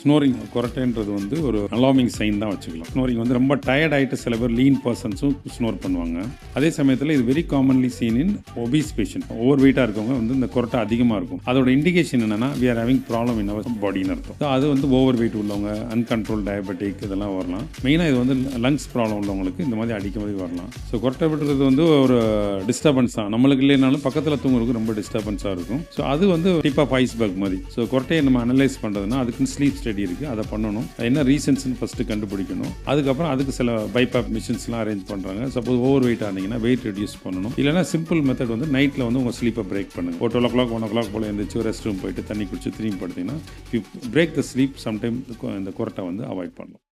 Snoring கொரட்டைன்றது வந்து ஒரு alarming sign தான் வச்சுக்கலாம். ஸ்னோரிங் வந்து ரொம்ப டயர்ட் ஆகிட்டு சில பேர் லீன் பர்சன்ஸும் ஸ்னோர் பண்ணுவாங்க. அதே சமயத்தில் இது வெரி காமன்லி சீன் இன் ஒபீஸ் பேஷண்ட். ஓவர் வெயிட்டாக இருக்கவங்க வந்து இந்த கொரட்டை அதிகமாக இருக்கும். அதோட இண்டிகேஷன் என்னன்னா we are having problem in our பாடின்னு அர்த்தம். அது வந்து ஓவர் வெயிட் உள்ளவங்க, அன்கண்ட்ரோல் டயபெட்டிக் இதெல்லாம் வரலாம். மெயினாக இது வந்து லங்ஸ் ப்ராப்ளம் உள்ளவங்களுக்கு இந்த மாதிரி அடிக்கடி வரலாம். ஸோ கொரட்டை விடுறது வந்து ஒரு டிஸ்டர்பன்ஸ் தான். நம்மளுக்கு இல்லைனாலும் பக்கத்தில் தூங்குறதுக்கு ரொம்ப டிஸ்டர்பன்ஸாக இருக்கும். ஸோ அது வந்து டிப் ஆஃப் ஐஸ்பர்க் மாதிரி. ஸோ கொரட்டையை நம்ம அனலைஸ் பண்ணுறதுனா அதுக்குன்னு ஸ்லீப் ஸ்டடி இருக்குது, அதை பண்ணணும். என்ன ரீசன்ஸ்னு ஃபஸ்ட்டு கண்டுபிடிக்கணும். அதுக்கப்புறம் அதுக்கு சில பைபாப் மிஷின்ஸ்லாம் அரேஞ்ச் பண்ணுறாங்க. சப்போஸ் ஓவர் வெயிட் ஆனீங்கன்னா வெயிட் ரெடியூஸ் பண்ணணும். இல்லைனா சிம்பிள் மெத்தட் வந்து நைட்டில் வந்து உங்கள் ஸ்லீப்பை பிரேக் பண்ணுங்கள். ஒரு 12 o'clock 1 o'clock போல் எழுந்திரிச்சு ரெஸ்ட் ரூம் போயிட்டு தண்ணி குடிச்சு திரும்பி படுத்திங்கன்னா பிரேக் த ஸ்லீப் சம்டைம் இந்த கொரட்டை வந்து அவாய்ட் பண்ணலாம்.